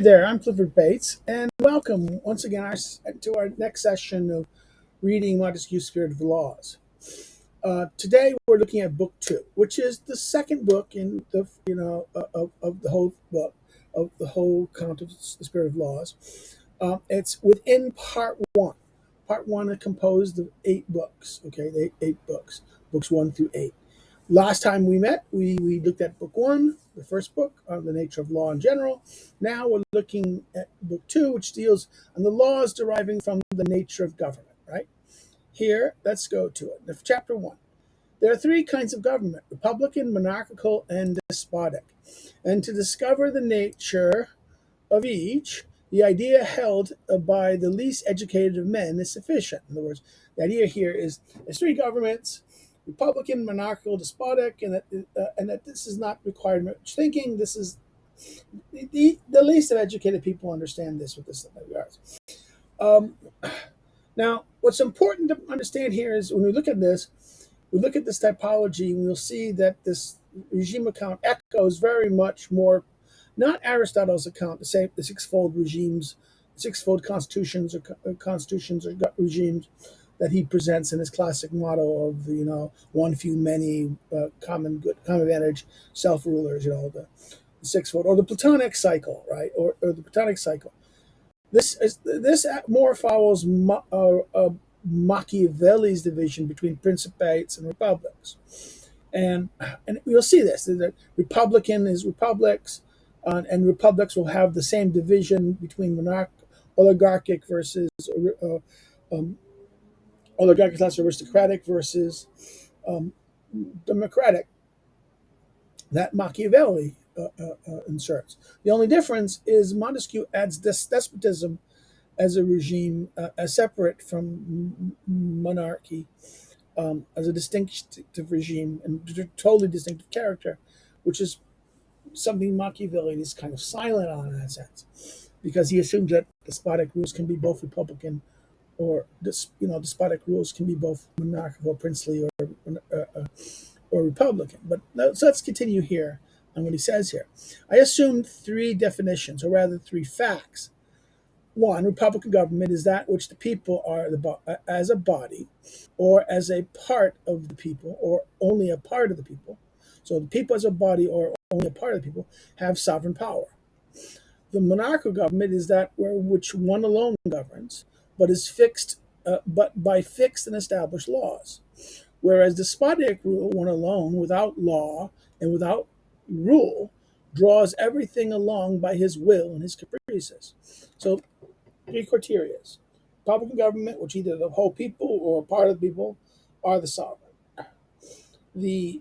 There, I'm Clifford Bates, and welcome once again to our next session of reading Montesquieu's Spirit of the Laws. Today, we're looking at Book Two, which is the second book in the of the whole book of the whole count of the Spirit of Laws. It's within Part One. Part One is composed of 8 books. Okay, eight books, books 1 through 8. Last time we met, we looked at book 1, the first book on the nature of law in general. Now we're looking at book 2, which deals on the laws deriving from the nature of government, right? Here, let's go to it. Chapter 1. There are 3 kinds of government: republican, monarchical, and despotic. And to discover the nature of each, the idea held by the least educated of men is sufficient. In other words, the idea here is there's 3 governments: republican, monarchical, despotic, and that this is not required much thinking. This is the least of educated people understand this with this regards. Um, Now, what's important to understand here is when we look at this, we look at this typology, and we'll see that this regime account echoes very much more, not Aristotle's account, the sixfold regimes, sixfold constitutions or regimes that he presents in his classic motto of one few many, common good, common advantage, self rulers, the sixfold, or the Platonic cycle, right, or the Platonic cycle. This more follows Machiavelli's division between principates and republics, and you'll see this. The Republican is republics, and republics will have the same division between oligarchic versus uh, um, aristocratic versus um, democratic. That Machiavelli inserts. The only difference is Montesquieu adds this despotism as a regime, as separate from monarchy, as a distinctive regime and totally distinctive character, which is something Machiavelli is kind of silent on in that sense, because he assumes that despotic rules can be both republican despotic rules can be both monarchical, princely, or republican. But so let's continue here on what he says here. I assume 3 definitions, or rather 3 facts. One, republican government is that which the people are as a body, or as a part of the people, or only a part of the people. So the people as a body, or only a part of the people, have sovereign power. The monarchical government is that which one alone governs, but is fixed, but by fixed and established laws. Whereas despotic rule, one alone, without law and without rule, draws everything along by his will and his caprices. So 3 criteria. Republican government, which either the whole people or a part of the people are the sovereign. The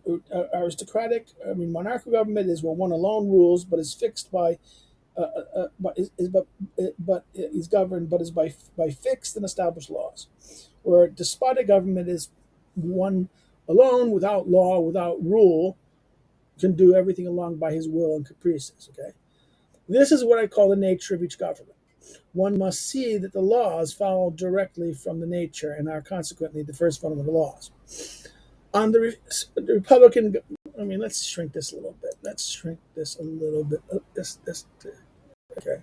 monarchical government is where one alone rules, but is fixed by, but is governed, but is by fixed and established laws. Where despotic government is one alone, without law, without rule, can do everything along by his will and caprices. Okay, this is what I call the nature of each government. One must see that the laws follow directly from the nature and are consequently the first fundamental laws. On the Republican, let's shrink this a little bit. Let's shrink this a little bit. Okay.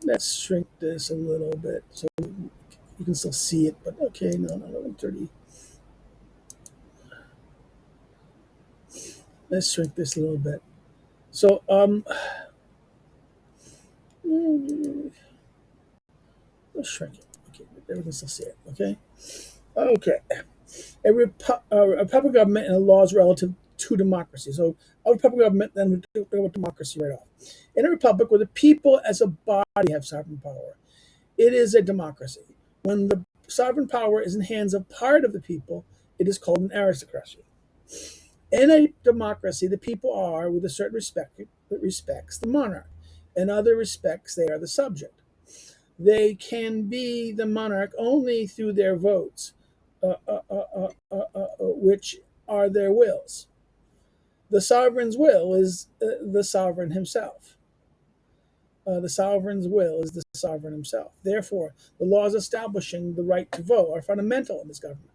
Let's shrink this a little bit so you can still see it. But okay, no, 130. Let's shrink this a little bit. So let's shrink it. Okay, everyone can still see it. Okay. Okay. A public government and the laws relative to democracy. So a republic government, then we go with democracy right off. In a republic where the people as a body have sovereign power, it is a democracy. When the sovereign power is in hands of part of the people, it is called an aristocracy. In a democracy, the people are, with a certain respect, that respects the monarch. In other respects, they are the subject. They can be the monarch only through their votes, which are their wills. The sovereign's will is the sovereign himself. The sovereign's will is the sovereign himself. Therefore, the laws establishing the right to vote are fundamental in this government.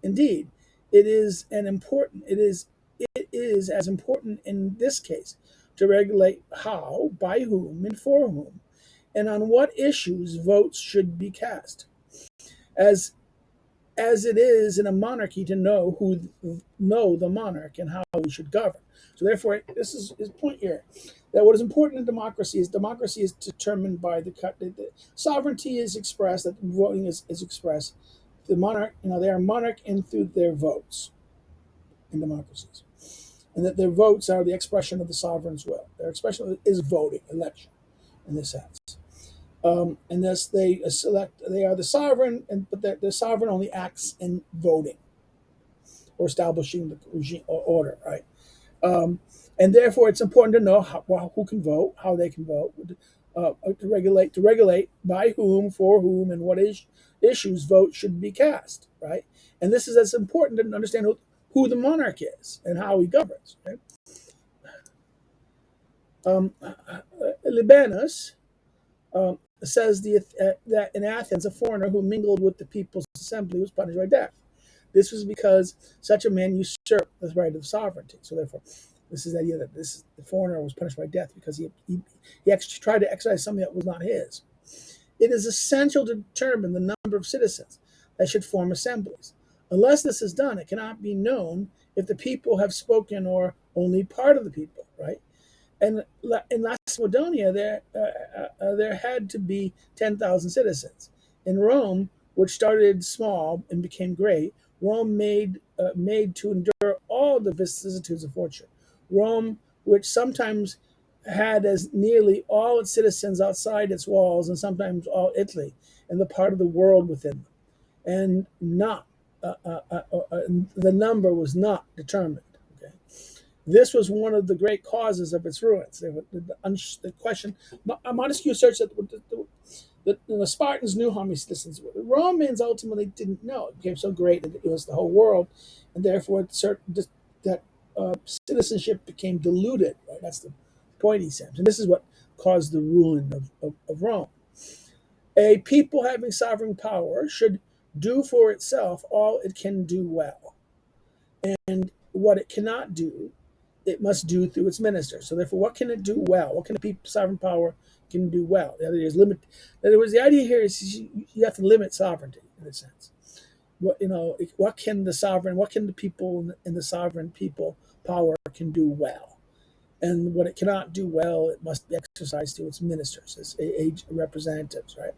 Indeed, it is as important in this case to regulate how, by whom, and for whom, and on what issues votes should be cast, as as it is in a monarchy to know the monarch and how he should govern. So therefore, this is his point here, that what is important in democracy is determined by the sovereignty is expressed, that voting is expressed. The monarch, they are monarch in through their votes in democracies, and that their votes are the expression of the sovereign's will. Their expression is voting, election, in this sense. And thus they select. They are the sovereign, but the sovereign only acts in voting or establishing the regime or order, right? Um, and therefore, it's important to know who can vote, how they can vote, to regulate by whom, for whom, and what issues votes should be cast, right? And this is as important to understand who the monarch is and how he governs. Right? Libanus says that in Athens, a foreigner who mingled with the people's assembly was punished by death. This was because such a man usurped the right of sovereignty. So therefore, this is the idea that the foreigner was punished by death because he actually tried to exercise something that was not his. It is essential to determine the number of citizens that should form assemblies. Unless this is done, it cannot be known if the people have spoken or only part of the people, right? And in Lacedaemon, there had to be 10,000 citizens. In Rome, which started small and became great, Rome made to endure all the vicissitudes of fortune. Rome, which sometimes had as nearly all its citizens outside its walls, and sometimes all Italy and the part of the world within them, and not the number was not determined. Okay, this was one of the great causes of its ruins. The question, Montesquieu asserts that the Spartans knew how many citizens were. The Romans ultimately didn't know. It became so great that it was the whole world, and therefore that citizenship became diluted. Right? That's the point he says. And this is what caused the ruin of Rome. A people having sovereign power should do for itself all it can do well. And what it cannot do, it must do through its ministers. So therefore, what can it do well? What can the people sovereign power can do well? The other is limit. In other words, the idea here is you have to limit sovereignty in a sense. What can the people in the sovereign people power can do well? And what it cannot do well, it must be exercised through its ministers, as age representatives, right?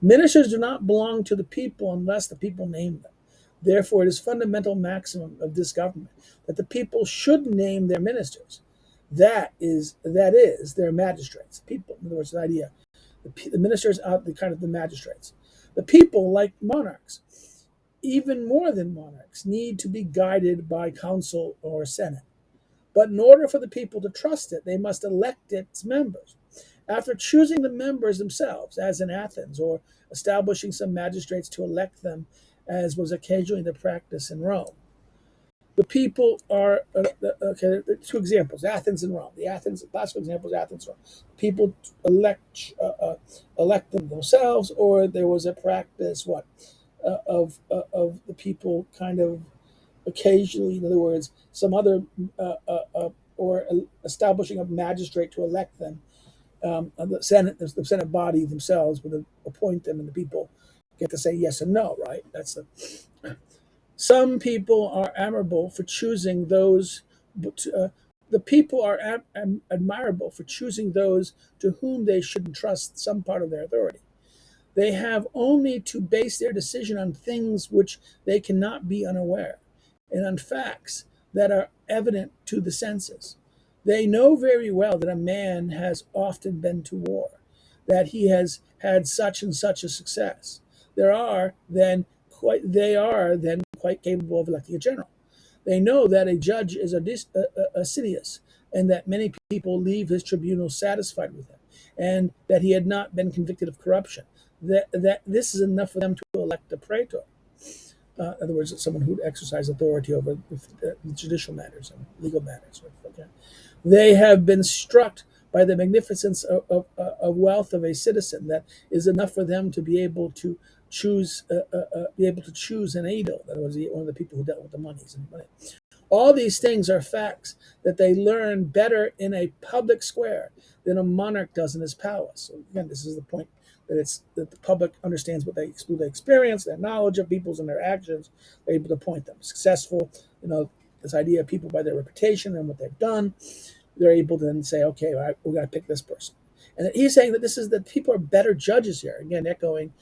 Ministers do not belong to the people unless the people name them. Therefore, it is fundamental maximum of this government that the people should name their ministers. That is their magistrates. People, in other words, the idea. The ministers are the magistrates. The people, like monarchs, even more than monarchs, need to be guided by council or senate. But in order for the people to trust it, they must elect its members. After choosing the members themselves, as in Athens, or establishing some magistrates to elect them, as was occasionally the practice in Rome, the people are okay. Two examples: Athens and Rome. The classical example is Athens and Rome. People elect them themselves, or there was a practice of the people kind of occasionally, in other words, some other or establishing a magistrate to elect them. The Senate body themselves would appoint them, and the people get to say yes and no. Right? Some people are admirable for choosing those. The people are admirable for choosing those to whom they should entrust some part of their authority. They have only to base their decision on things which they cannot be unaware, and on facts that are evident to the senses. They know very well that a man has often been to war, that he has had such and such a success. They are then quite capable of electing a general. They know that a judge is assiduous, and that many people leave his tribunal satisfied with him, and that he had not been convicted of corruption. That this is enough for them to elect a praetor. In other words, someone who would exercise authority over the judicial matters and legal matters. Okay. They have been struck by the magnificence of wealth of a citizen that is enough for them to be able to choose an aedile. In other words, one of the people who dealt with the monies and money. All these things are facts that they learn better in a public square than a monarch does in his palace. So again, this is the point that it's that the public understands what they experience, their knowledge of people's and their actions. They're able to point them successful. This idea of people by their reputation and what they've done. They're able to then say, okay, all right, we got to pick this person. And he's saying that this is that people are better judges here. Again, echoing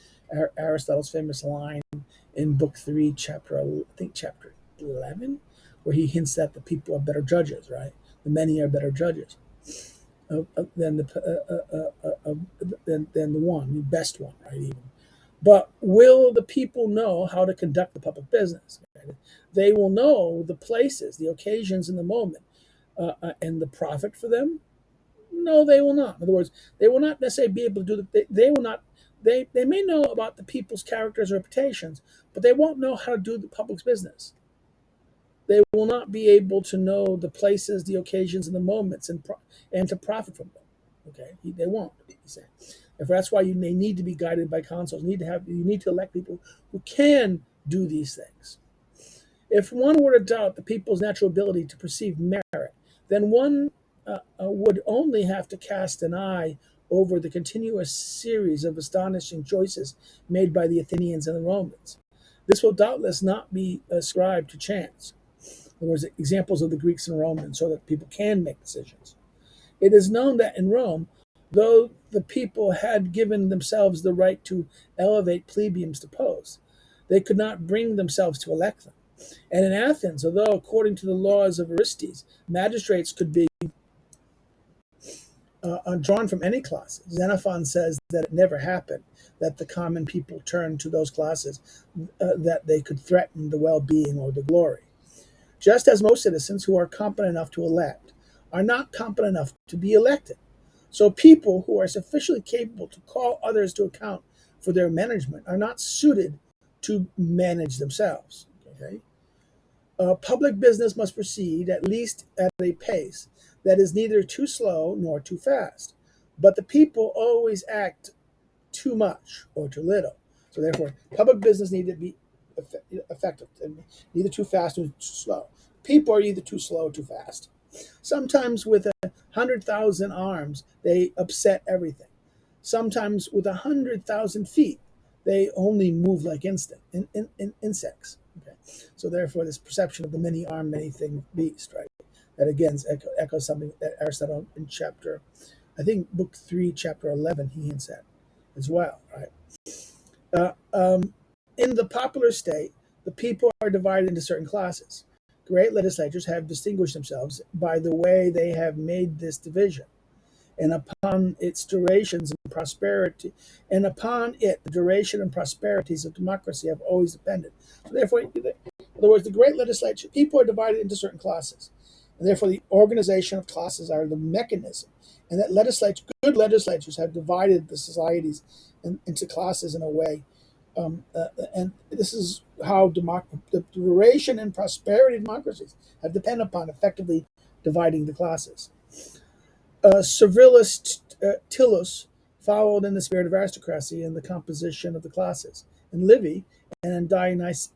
Aristotle's famous line in Book 3, chapter 11, where he hints that the people are better judges, right? The many are better judges than the one, the best one, right? Even. But will the people know how to conduct the public business? Right? They will know the places, the occasions, and the moment, and the profit for them. No, they will not. In other words, they will not necessarily be able to do they will not. They may know about the people's characters or reputations, but they won't know how to do the public's business. They will not be able to know the places, the occasions, and the moments, and to profit from them. Okay, they won't. He's saying. If that's why they need to be guided by councils. You need to elect people who can do these things. If one were to doubt the people's natural ability to perceive merit, then one would only have to cast an eye over the continuous series of astonishing choices made by the Athenians and the Romans. This will doubtless not be ascribed to chance. In other words, examples of the Greeks and Romans so that people can make decisions. It is known that in Rome, though the people had given themselves the right to elevate plebeians to posts, they could not bring themselves to elect them. And in Athens, although according to the laws of Aristes, magistrates could be drawn from any classes, Xenophon says that it never happened that the common people turned to those classes that they could threaten the well-being or the glory. Just as most citizens who are competent enough to elect are not competent enough to be elected. So people who are sufficiently capable to call others to account for their management are not suited to manage themselves. Okay? Public business must proceed at least at a pace that is neither too slow nor too fast. But the people always act too much or too little. So therefore, public business needs to be effective, neither too fast nor too slow. People are either too slow or too fast. Sometimes with 100,000 arms, they upset everything. Sometimes with 100,000 feet, they only move like insects. Okay, so therefore, this perception of the many-armed, many-thinged beast, right? That again echoes something that Aristotle in I think Book 3, chapter 11, he hints at as well, right? Uh, um, in the popular state, the people are divided into certain classes. Great legislatures have distinguished themselves by the way they have made this division, and upon its durations and prosperity, and upon it, the duration and prosperities of democracy have always depended. So therefore, in other words, the great legislature, people are divided into certain classes, and therefore the organization of classes are the mechanism, and that good legislatures have divided the societies into classes in a way, and this is how the duration and prosperity of democracies have depended upon effectively dividing the classes. Servilis Tillus followed in the spirit of aristocracy in the composition of the classes. And Livy and Dionysius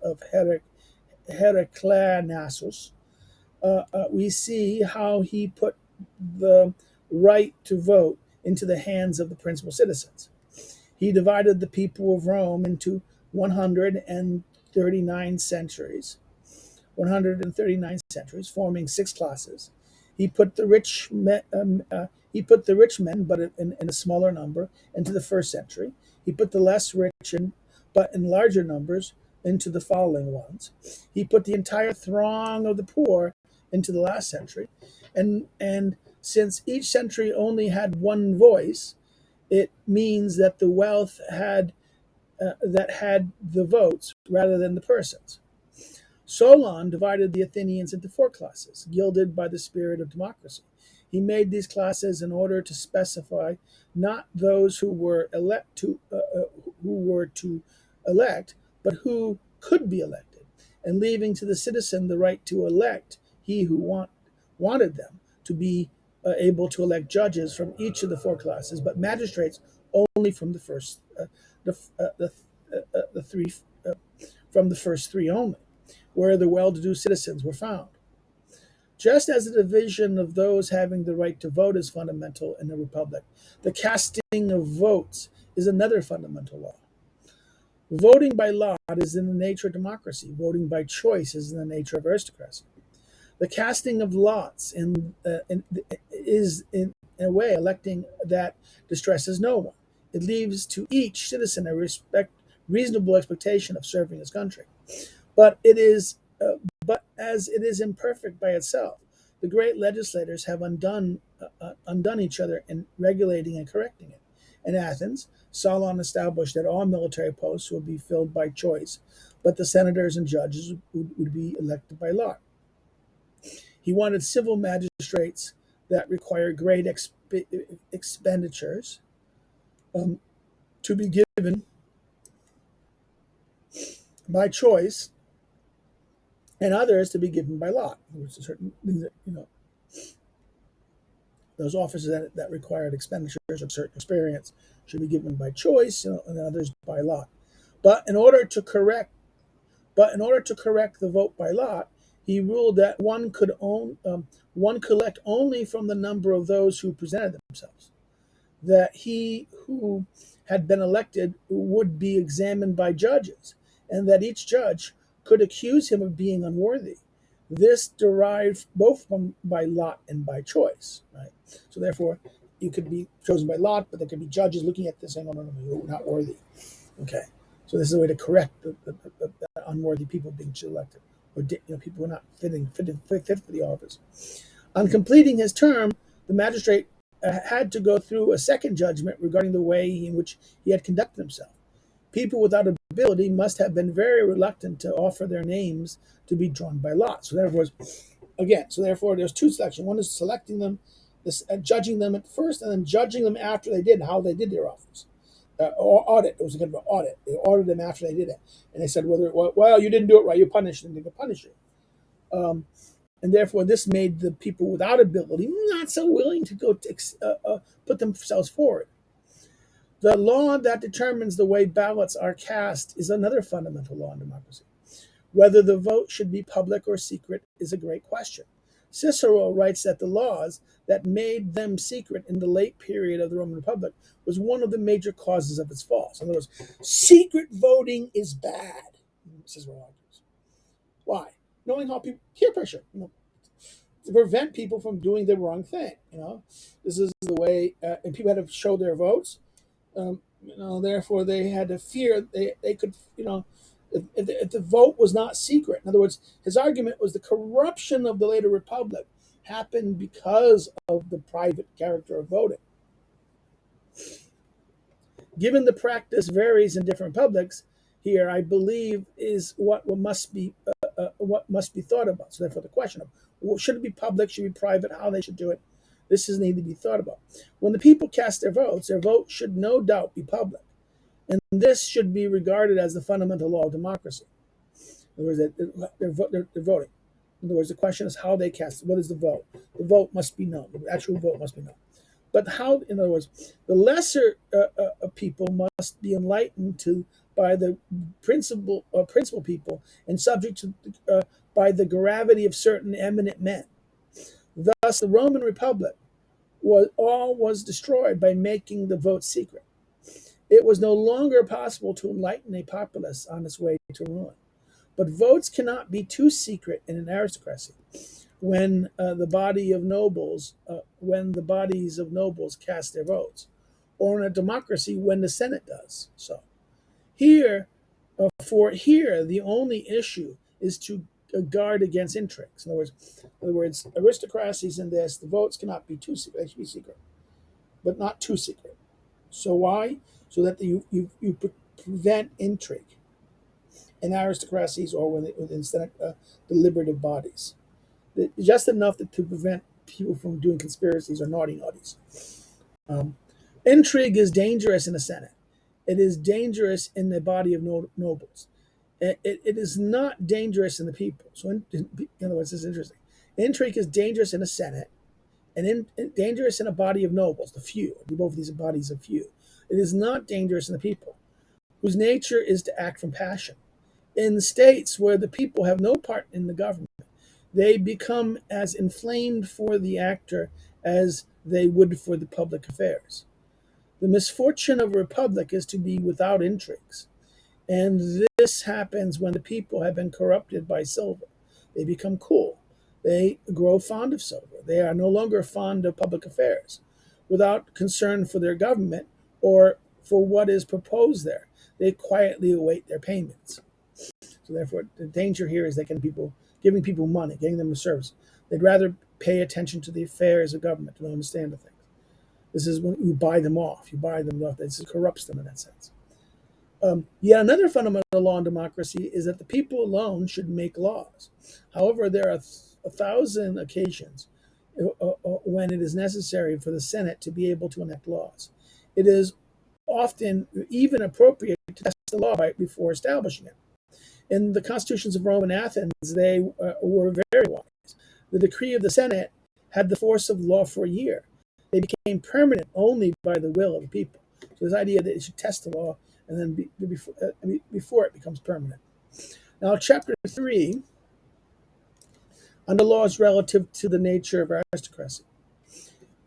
of Heracleanasus, we see how he put the right to vote into the hands of the principal citizens. He divided the people of Rome into 139 centuries, 139 centuries, forming six classes. He put the rich men, but in a smaller number, into the first century. He put the less rich, but in larger numbers, into the following ones. He put the entire throng of the poor into the last century, and since each century only had one voice, it means that the wealth had the votes rather than the persons. Solon divided the Athenians into four classes, gilded by the spirit of democracy. He made these classes in order to specify not those who were to elect, but who could be elected, and leaving to the citizen the right to elect he who wanted them to be able to elect judges from each of the four classes, but magistrates only from the first, the three, from the first three only. where the well-to-do citizens were found. Just as the division of those having the right to vote is fundamental in a republic, the casting of votes is another fundamental law. Voting by lot is in the nature of democracy. Voting by choice is in the nature of aristocracy. The casting of lots is, in a way, electing that distresses no one. It leaves to each citizen a reasonable expectation of serving his country. But it is, but as it is imperfect by itself, the great legislators have undone each other in regulating and correcting it. In Athens, Solon established that all military posts would be filled by choice, but the senators and judges would be elected by lot. He wanted civil magistrates that require great expenditures um, to be given by choice, and others to be given by lot. There was certain things that, those offices that required expenditures of certain experience should be given by choice, and others by lot. But in order to correct, the vote by lot, he ruled that one could elect only from the number of those who presented themselves. That he who had been elected would be examined by judges, and that each judge could accuse him of being unworthy. This derived both from by lot and by choice, right? So therefore, you could be chosen by lot, but there could be judges looking at this saying, "Oh, no, you're not worthy." Okay, so this is a way to correct the unworthy people being elected, or people who are not fit for the office. On completing his term, the magistrate had to go through a second judgment regarding the way in which he had conducted himself. People without ability must have been very reluctant to offer their names to be drawn by lot. So therefore, there's two sections. One is selecting them, judging them at first, and then judging them after they did, how they did their office. Or audit. It was a kind of an audit. They audited them after they did it, and they said, well, you didn't do it right. You're punished, and they could punish you. And therefore, this made the people without ability not so willing to go put themselves forward. The law that determines the way ballots are cast is another fundamental law in democracy. Whether the vote should be public or secret is a great question. Cicero writes that the laws that made them secret in the late period of the Roman Republic was one of the major causes of its fall. So in other words, secret voting is bad, Cicero argues. Why? Knowing how people peer pressure, to prevent people from doing the wrong thing. This is the way, and people had to show their votes. Therefore, they had to fear they could, if the vote was not secret. In other words, his argument was the corruption of the later republic happened because of the private character of voting. Given the practice varies in different republics, here I believe is what must be thought about. So therefore, the question of should it be public, should it be private, how they should do it, this is need to be thought about. When the people cast their vote should no doubt be public, and this should be regarded as the fundamental law of democracy. In other words, they're voting. In other words, the question is how they cast it. What is the vote? The vote must be known. The actual vote must be known. But how? In other words, the lesser people must be enlightened by the principal people and subject to by the gravity of certain eminent men. Thus, the Roman Republic was destroyed by making the vote secret. It was no longer possible to enlighten a populace on its way to ruin. But votes cannot be too secret in an aristocracy. When the bodies of nobles cast their votes, or in a democracy when the Senate does so. Here, the only issue is to guard against intrigues. In other words, aristocracies in this, the votes cannot be too secret. They should be secret, but not too secret. So why? So that you prevent intrigue in aristocracies or instead of deliberative bodies. Just enough to prevent people from doing conspiracies or naughties. Intrigue is dangerous in the Senate. It is dangerous in the body of nobles. It is not dangerous in the people. So, in other words, this is interesting. Intrigue is dangerous in the Senate and dangerous in a body of nobles, the few. Both of these are bodies of few. It is not dangerous in the people, whose nature is to act from passion. In states where the people have no part in the government, they become as inflamed for the actor as they would for the public affairs. The misfortune of a republic is to be without intrigues, and this happens when the people have been corrupted by silver. They become cool. They grow fond of silver. They are no longer fond of public affairs. Without concern for their government or for what is proposed there, they quietly await their payments. So therefore, the danger here is giving people money, getting them a service. They'd rather pay attention to the affairs of government to understand the things. This is when you buy them off. You buy them off. This corrupts them in that sense. Yet another fundamental law in democracy is that the people alone should make laws. However, there are a thousand occasions when it is necessary for the Senate to be able to enact laws. It is often even appropriate to test the law before establishing it. In the constitutions of Rome and Athens, they were very wise. The decree of the Senate had the force of law for a year. They became permanent only by the will of the people. So this idea that you should test the law and then before it becomes permanent. Now, chapter 3, under laws relative to the nature of aristocracy.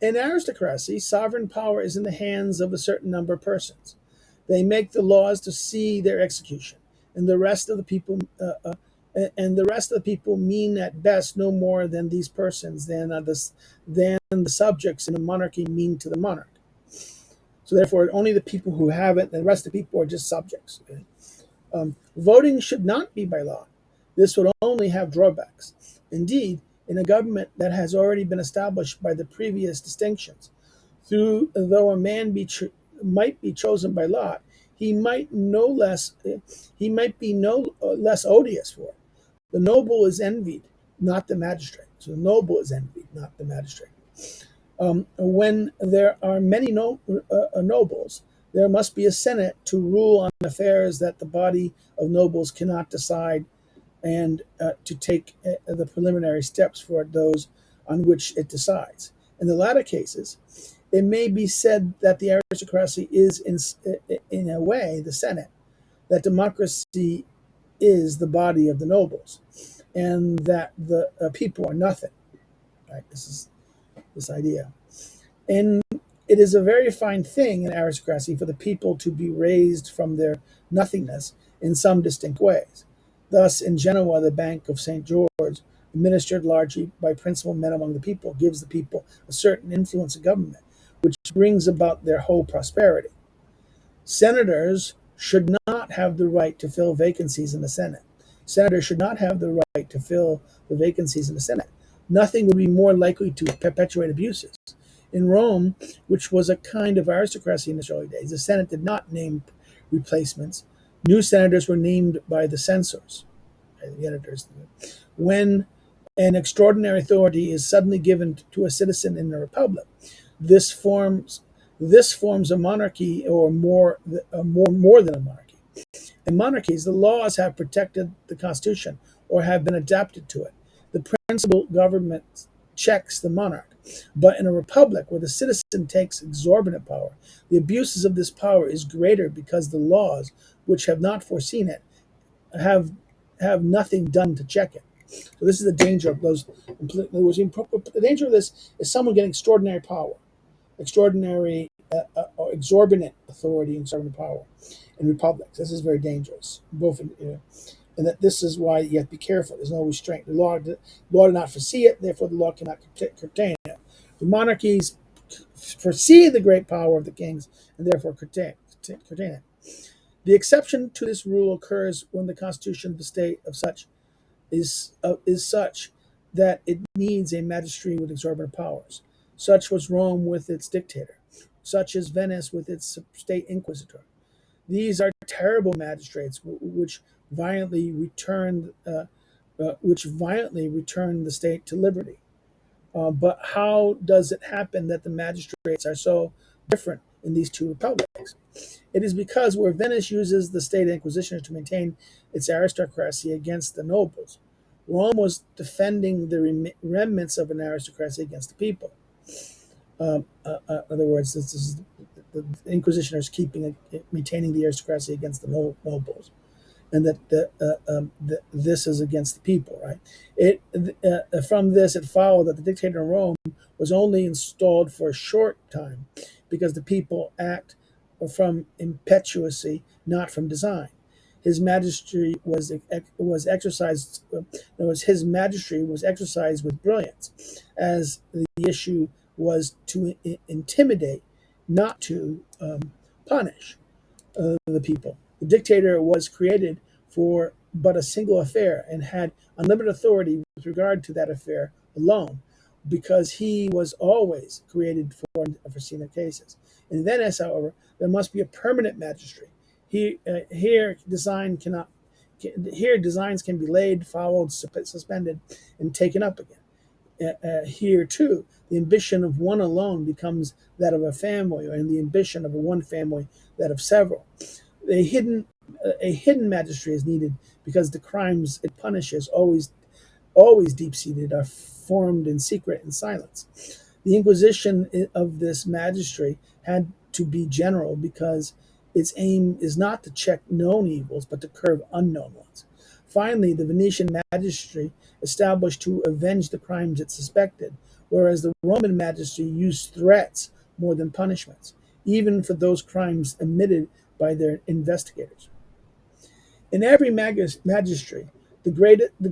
In aristocracy, sovereign power is in the hands of a certain number of persons. They make the laws to see their execution, and the rest of the people mean at best no more than these persons than the subjects in a monarchy mean to the monarch. So therefore, only the people who have it, and the rest of the people are just subjects. Okay? Voting should not be by lot. This would only have drawbacks. Indeed, in a government that has already been established by the previous distinctions, though a man might be chosen by lot, he might be no less odious for it. The noble is envied, not the magistrate. So the noble is envied, not the magistrate. When there are many nobles, there must be a senate to rule on affairs that the body of nobles cannot decide, and to take the preliminary steps for those on which it decides. In the latter cases, it may be said that the aristocracy is, in a way, the Senate, that democracy is the body of the nobles, and that the people are nothing. Right? This is this idea. And it is a very fine thing in aristocracy for the people to be raised from their nothingness in some distinct ways. Thus, in Genoa, the Bank of St. George, administered largely by principal men among the people, gives the people a certain influence in government, which brings about their whole prosperity. Senators should not have the right to fill vacancies in the Senate. Senators should not have the right to fill the vacancies in the Senate. Nothing would be more likely to perpetuate abuses. In Rome, which was a kind of aristocracy in its early days, the Senate did not name replacements. New senators were named by the censors, the editors. When an extraordinary authority is suddenly given to a citizen in a republic, this forms a monarchy, or more than a monarchy. In monarchies, the laws have protected the constitution or have been adapted to it. The principal government checks the monarch. But in a republic where the citizen takes exorbitant power, the abuses of this power is greater because the laws, which have not foreseen it, have nothing done to check it. So this is the danger of those. In other words, the danger of this is someone getting extraordinary power, extraordinary or exorbitant authority and exorbitant power in republics. This is very dangerous. And that this is why you have to be careful. There's no restraint. The law did not foresee it, therefore the law cannot contain it. The monarchies foresee the great power of the kings and therefore contain it. The exception to this rule occurs when the constitution of the state is such that it needs a magistracy with exorbitant powers. Such was Rome with its dictator. Such is Venice with its state inquisitor. These are terrible magistrates which violently returned the state to liberty. But how does it happen that the magistrates are so different in these two republics? It is because where Venice uses the state inquisition to maintain its aristocracy against the nobles, Rome was defending the remnants of an aristocracy against the people. In other words, this is the Inquisitioners maintaining the aristocracy against the nobles. and that this is against the people, right? It From this it followed that the dictator in Rome was only installed for a short time, because the people act from impetuosity, not from design. His magistracy was exercised. His magistracy was exercised with brilliance, as the issue was to intimidate, not to punish the people. The dictator was created for but a single affair, and had unlimited authority with regard to that affair alone, because he was always created for unforeseen cases. In Venice, however, there must be a permanent magistrate. Here, designs can be laid, followed, suspended, and taken up again. Here too, the ambition of one alone becomes that of a family, and the ambition of one family that of several. A hidden magistracy is needed, because the crimes it punishes, always deep-seated, are formed in secret and silence. The inquisition of this magistracy had to be general, because its aim is not to check known evils, but to curb unknown ones. Finally, the Venetian magistracy established to avenge the crimes it suspected, whereas the Roman magistracy used threats more than punishments, even for those crimes admitted by their investigators. In every magistracy, the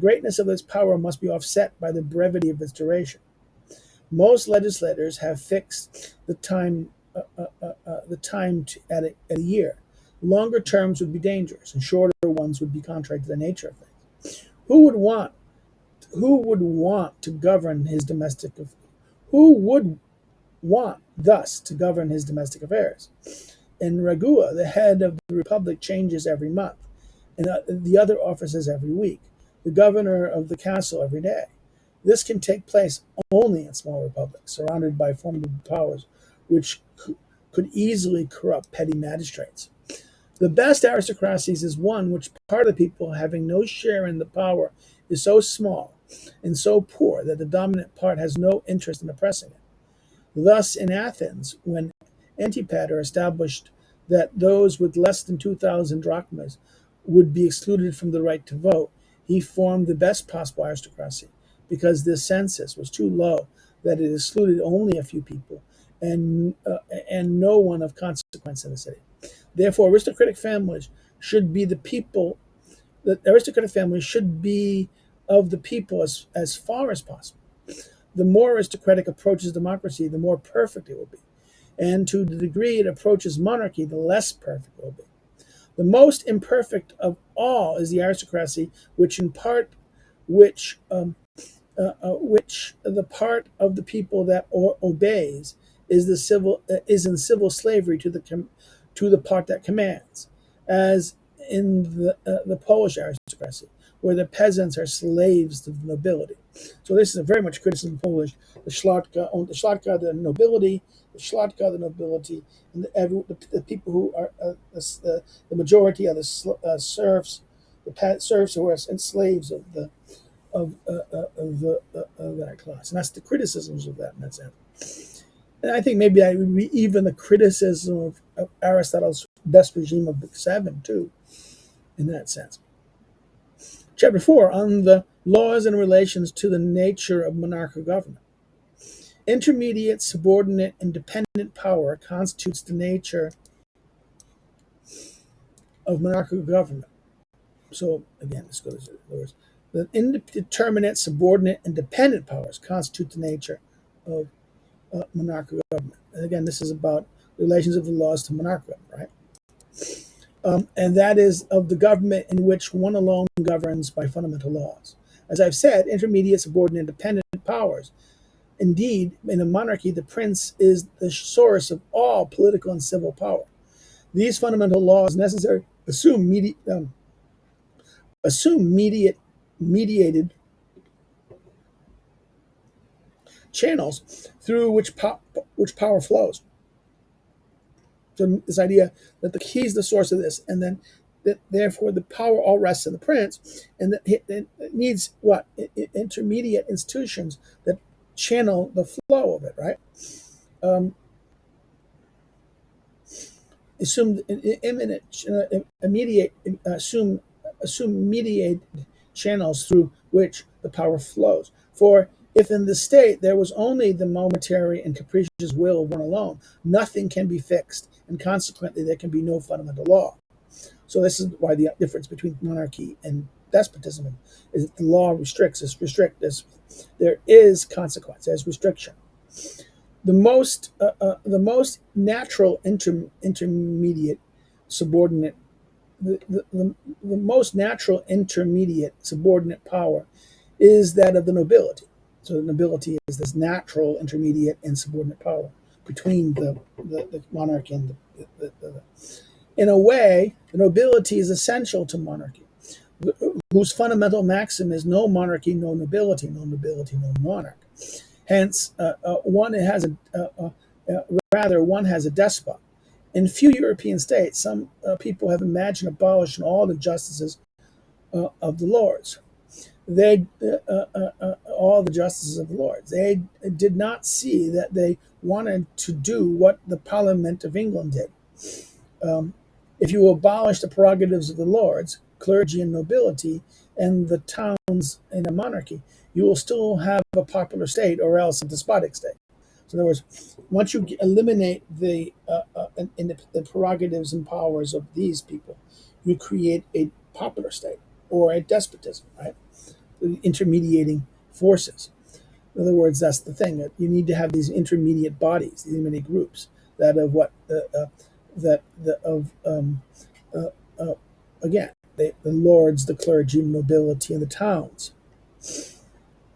greatness of its power must be offset by the brevity of its duration. Most legislators have fixed the time at a year. Longer terms would be dangerous, and shorter ones would be contrary to the nature of things. Who would want who would want to govern his domestic who would want thus to govern his domestic affairs? In Ragua, the head of the republic changes every month, and the other offices every week, the governor of the castle every day. This can take place only in small republics, surrounded by formidable powers, which could easily corrupt petty magistrates. The best aristocracies is one which part of the people, having no share in the power, is so small and so poor that the dominant part has no interest in oppressing it. Thus, in Athens, when Antipater established that those with less than 2,000 drachmas would be excluded from the right to vote, he formed the best possible aristocracy, because this census was too low that it excluded only a few people, and no one of consequence in the city. Therefore, aristocratic families should be the people. The aristocratic families should be of the people as far as possible. The more aristocratic approaches democracy, the more perfect it will be, and to the degree it approaches monarchy, the less perfect it will be. The most imperfect of all is the aristocracy, which the part of the people that obeys is in civil slavery to the part that commands, as in the Polish aristocracy, where the peasants are slaves to the nobility. So this is a very much criticism of Polish. The nobility, and the people who are the majority of the serfs, serfs who are slaves of that class, and that's the criticisms of that in that sense. And I think maybe even the criticism of Aristotle's best regime of Book 7 too, in that sense. Chapter 4, on the laws and relations to the nature of monarchical government. Intermediate, subordinate, and dependent power constitutes the nature of monarchical government. So again, let's go to the words. The indeterminate, subordinate, and dependent powers constitute the nature of monarchical government. And again, this is about the relations of the laws to monarchical government, right? And that is of the government in which one alone governs by fundamental laws. As I've said, intermediate, subordinate, and dependent powers. Indeed, in a monarchy, the prince is the source of all political and civil power. These fundamental laws necessarily assume mediated channels through which power flows. So this idea that the key is the source of this, and then that therefore the power all rests in the prince, and that it needs what intermediate institutions that channel the flow of it, right? Assume immediate, assume assume mediated channels through which the power flows. For if in the state there was only the momentary and capricious will of one alone, nothing can be fixed, and consequently there can be no fundamental law. So this is why the difference between monarchy and despotism is that the law restricts, is restrict, is there is consequence, there's restriction. The most natural intermediate subordinate the most natural intermediate subordinate power is that of the nobility. So the nobility is this natural intermediate and subordinate power between the monarch and the in a way, the nobility is essential to monarchy, whose fundamental maxim is no monarchy, no nobility, no nobility, no monarch. Hence, one has a despot. In few European states, some people have imagined abolishing all the justices of the lords. All the justices of the lords. They did not see that they wanted to do what the Parliament of England did. If you abolish the prerogatives of the lords, clergy, and nobility, and the towns in a monarchy, you will still have a popular state or else a despotic state. So, in other words, once you eliminate the prerogatives and powers of these people, you create a popular state or a despotism, right? The intermediating forces. In other words, that's the thing. That you need to have these intermediate bodies, these many groups that of what that the of uh, uh, again the lords, the clergy, nobility, and the towns.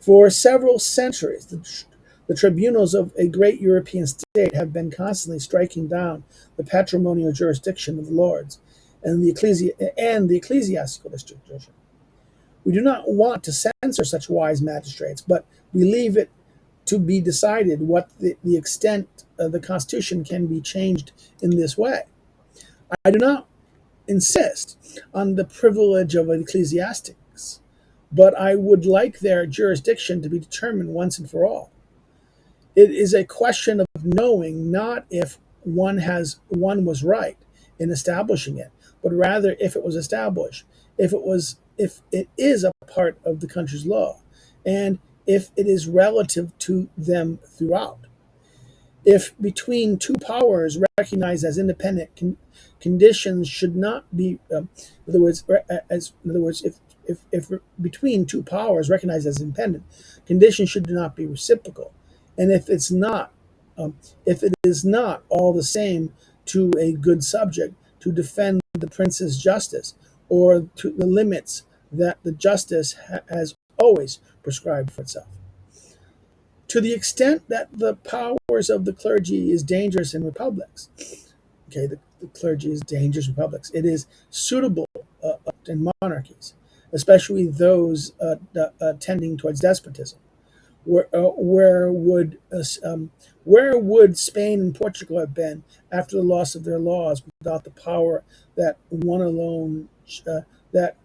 For several centuries, the tribunals of a great European state have been constantly striking down the patrimonial jurisdiction of the lords and the ecclesiastical jurisdiction. We do not want to censor such wise magistrates, but we leave it to be decided what the extent of the Constitution can be changed in this way. I do not insist on the privilege of ecclesiastics, but I would like their jurisdiction to be determined once and for all. It is a question of knowing not if one was right in establishing it, but rather if it was established, if it is a part of the country's law, and if it is relative to them throughout. If between two powers recognized as independent conditions should not be, in other words, if between two powers recognized as independent, conditions should not be reciprocal, and if it is not all the same to a good subject to defend the prince's justice, or to the limits that the justice has always prescribed for itself. To the extent that the powers of the clergy is dangerous in republics, okay, the clergy is dangerous in republics. It is suitable in monarchies, especially those tending towards despotism. Where, uh, where would uh, where would Spain and Portugal have been after the loss of their laws without the power that one alone that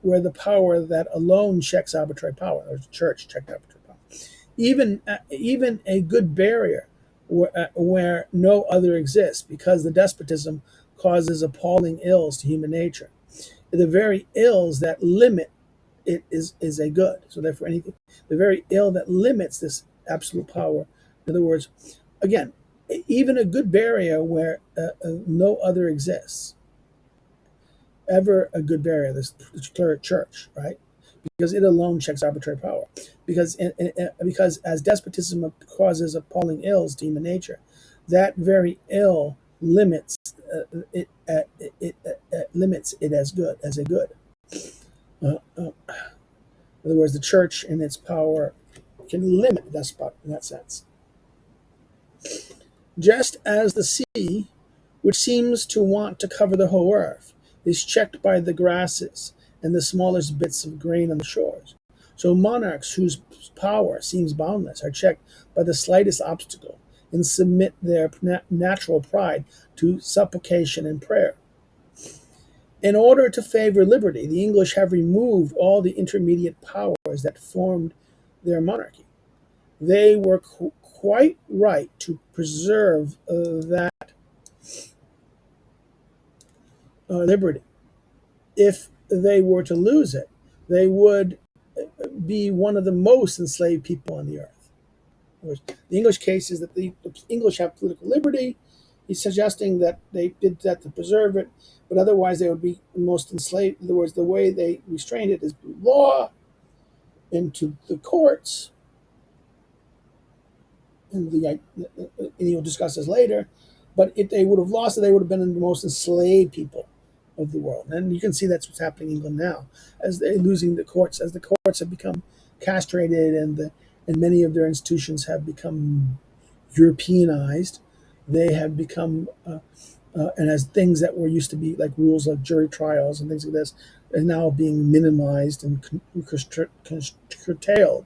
where the power that alone checks arbitrary power, or the church checked arbitrary power? Even a good barrier where no other exists, because the despotism causes appalling ills to human nature. The very ills that limit it is a good. So therefore, anything the very ill that limits this absolute power. In other words, again, even a good barrier where no other exists, ever a good barrier. This church, right? Because it alone checks arbitrary power. Because as despotism causes appalling ills to human nature, that very ill limits it as good as a good. In other words, the church in its power can limit the despot in that sense. Just as the sea, which seems to want to cover the whole earth, is checked by the grasses and the smallest bits of grain on the shores, so monarchs whose power seems boundless are checked by the slightest obstacle and submit their natural pride to supplication and prayer. In order to favor liberty, the English have removed all the intermediate powers that formed their monarchy. They were quite right to preserve that liberty. If they were to lose it, they would be one of the most enslaved people on the earth. The English case is that the English have political liberty. He's suggesting that they did that to preserve it, but otherwise they would be most enslaved. In other words, the way they restrained it is through law, into the courts, and he'll discuss this later. But if they would have lost it, they would have been the most enslaved people of the world. And you can see that's what's happening in England now, as they're losing the courts, as the courts have become castrated, and many of their institutions have become Europeanized. They have become, and as things that were used to be like rules like jury trials and things like this, are now being minimized and curtailed.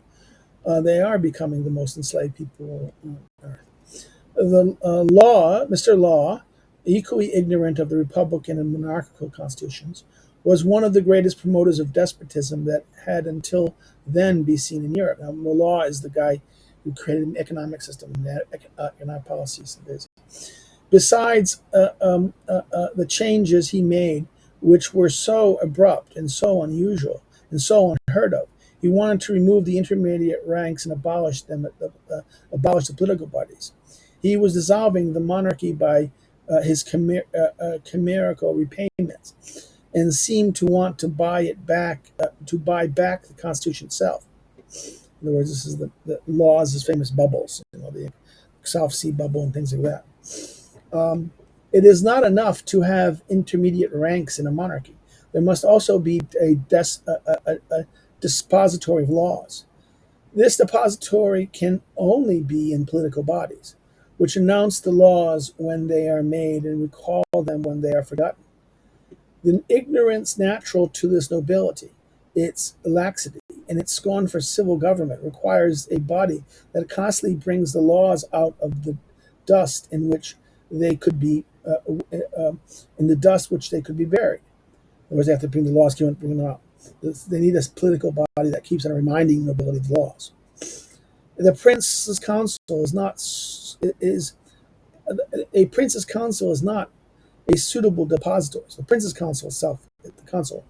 They are becoming the most enslaved people on earth. The Law, Mr. Law, equally ignorant of the republican and monarchical constitutions, was one of the greatest promoters of despotism that had until then been seen in Europe. Now, Law is the guy who created an economic system and economic policies. Besides the changes he made, which were so abrupt and so unusual and so unheard of, he wanted to remove the intermediate ranks and abolish the political parties. He was dissolving the monarchy by his chimerical repayments, and seemed to want to buy it back, to buy back the Constitution itself. In other words, this is the laws, his famous bubbles, the South Sea bubble and things like that. It is not enough to have intermediate ranks in a monarchy. There must also be a dispository of laws. This depository can only be in political bodies, which announce the laws when they are made and recall them when they are forgotten. The ignorance natural to this nobility, its laxity, and its scorn for civil government requires a body that constantly brings the laws out of the dust in which they could be, in the dust which they could be buried. In other words, they have to bring the laws, keep bringing them out. They need a political body that keeps on reminding the nobility of the laws. The prince's council is a prince's council is not a suitable depository. So the prince's council itself, the council,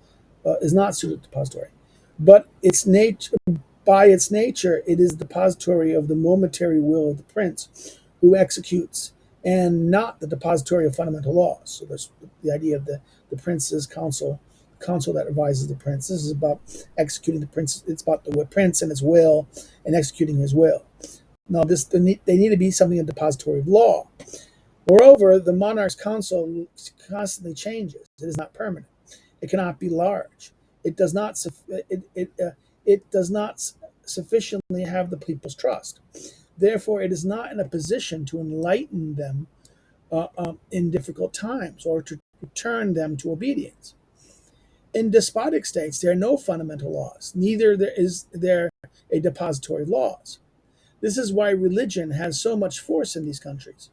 is not suitable depository, but its nature, by its nature, it is the depository of the momentary will of the prince, who executes, and not the depository of fundamental laws. So there's the idea of the prince's council, the council that advises the prince. This is about executing the prince. It's about the prince and his will and executing his will. Now, they need to be something a depository of law. Moreover, the monarch's council constantly changes. It is not permanent. It cannot be large. It does not. It does not sufficiently have the people's trust. Therefore, it is not in a position to enlighten them in difficult times or to turn them to obedience. In despotic states, there are no fundamental laws. Neither is there a depository of laws. This is why religion has so much force in these countries.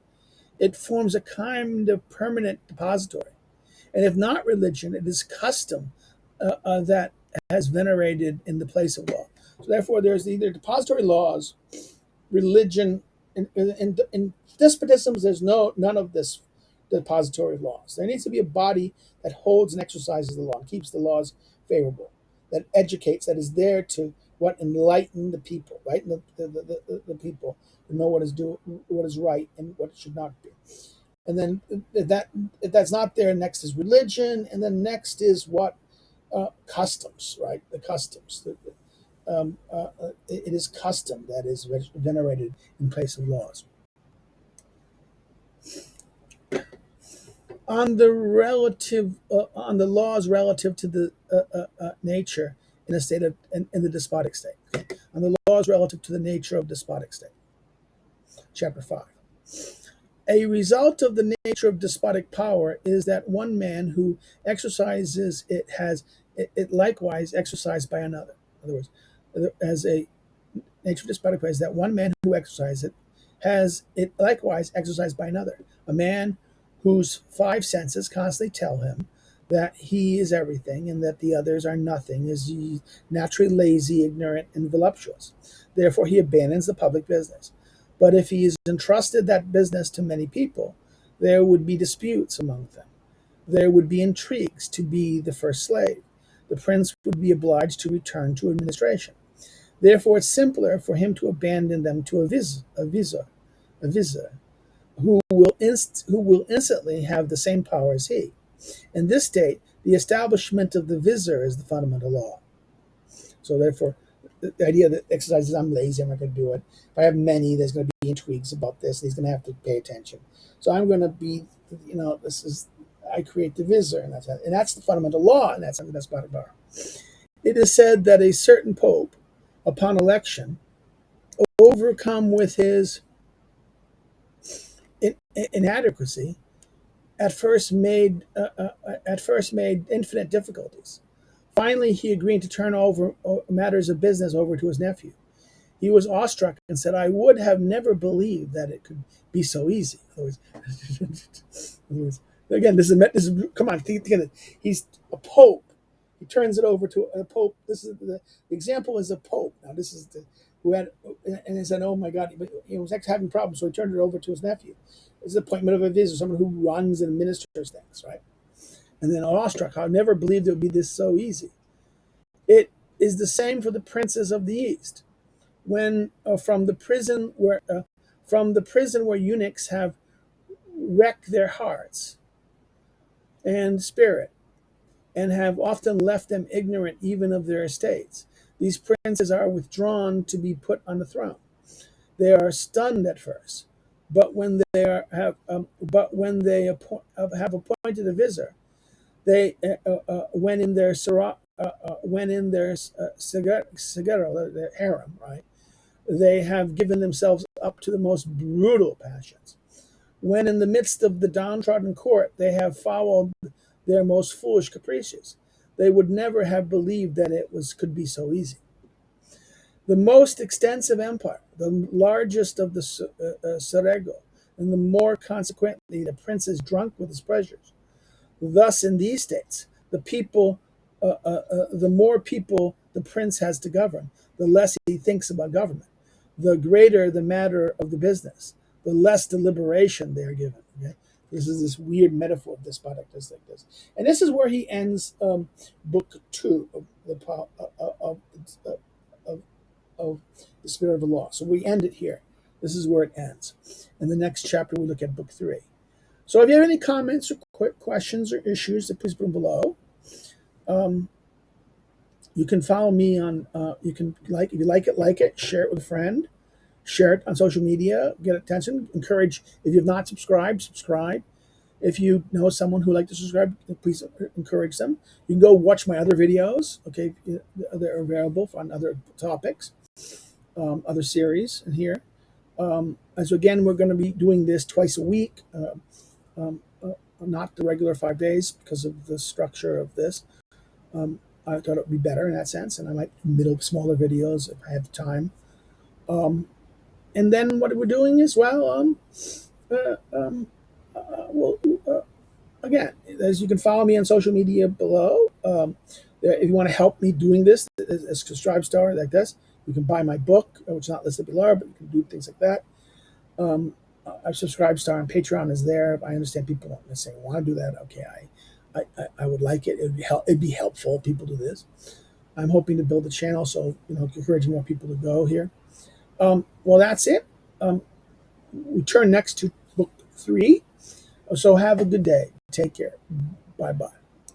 It forms a kind of permanent depository. And if not religion, it is custom that has venerated in the place of law. So therefore, there's either depository laws, religion. In despotisms, there's none of this depository laws. There needs to be a body that holds and exercises the law, and keeps the laws favorable, that educates, that is there to enlighten the people, right? The people to know what is right and what should not be. And then if that's not there, next is religion, and then next is what customs, right? The customs. It is custom that is venerated in place of laws. On the laws relative to the nature in a state of in the despotic state. Okay? On the laws relative to the nature of despotic state. Chapter 5. A result of the nature of despotic power is that one man who exercises it likewise exercised by another. In other words, as a nature of despotic power is that one man who exercises it has it likewise exercised by another. A man whose five senses constantly tell him that he is everything and that the others are nothing is naturally lazy, ignorant, and voluptuous. Therefore, he abandons the public business. But if he is entrusted that business to many people, there would be disputes among them. There would be intrigues to be the first slave. the prince would be obliged to return to administration. Therefore, it's simpler for him to abandon them to a vizier, who will instantly have the same power as he. In this state, the establishment of the vizier is the fundamental law. So therefore, the idea that exercises, I'm lazy, I'm not going to do it. If I have many, there's going to be intrigues about this. He's going to have to pay attention. So I'm going to be, I create the vizier, and that's the fundamental law, and that's something that's blah, blah, blah. It is said that a certain pope, upon election, overcome with his inadequacy, at first made infinite difficulties. Finally, he agreed to turn over matters of business over to his nephew. He was awestruck and said, "I would have never believed that it could be so easy." Again, this is come on, think of it. He's a pope. He turns it over to a pope. This is the example is a pope. Now, this is who had, and he said, "Oh my God," but he was actually having problems, so he turned it over to his nephew. It's the appointment of a vizier, someone who runs and administers things, right? And then awestruck, I never believed it would be this so easy. It is the same for the princes of the East. When from the prison where eunuchs have wrecked their hearts and spirit, and have often left them ignorant even of their estates, these princes are withdrawn to be put on the throne. They are stunned at first, but when they have appointed a vizier, they when in their segero, their harem, right, they have given themselves up to the most brutal passions. When in the midst of the downtrodden court, they have followed their most foolish caprices. They would never have believed that could be so easy. The most extensive empire, the largest of the Serego, and the more consequently the prince is drunk with his pleasures. Thus, in these states, the more people the prince has to govern, the less he thinks about government. The greater the matter of the business, the less deliberation they are given. Okay? This is this weird metaphor of despotic, just like this, and this is where he ends book 2 of of the Spirit of the Law. So we end it here. This is where it ends. In the next chapter, we look at book 3. So if you have any comments or quick questions or issues, please put them below. You can follow me on, you can if you like it, share it with a friend, share it on social media, get attention, encourage, if you've not subscribed, subscribe. If you know someone who would like to subscribe, please encourage them. You can go watch my other videos, okay, they're available on other topics, other series in here. And so again, we're going to be doing this twice a week, not the regular 5 days because of the structure of this. I thought it would be better in that sense, and I might do smaller videos if I have time. And then what we're doing is, again, as you can follow me on social media below. If you want to help me doing this as a Subscribe Star like this, you can buy my book, which is not listed below, but you can do things like that. Our Subscribe Star on Patreon is there. I understand people don't necessarily want to do that. Okay, I would like it. It'd be helpful if people do this. I'm hoping to build a channel, so encouraging more people to go here. Well, that's it. We turn next to book 3. So have a good day. Take care. Bye-bye.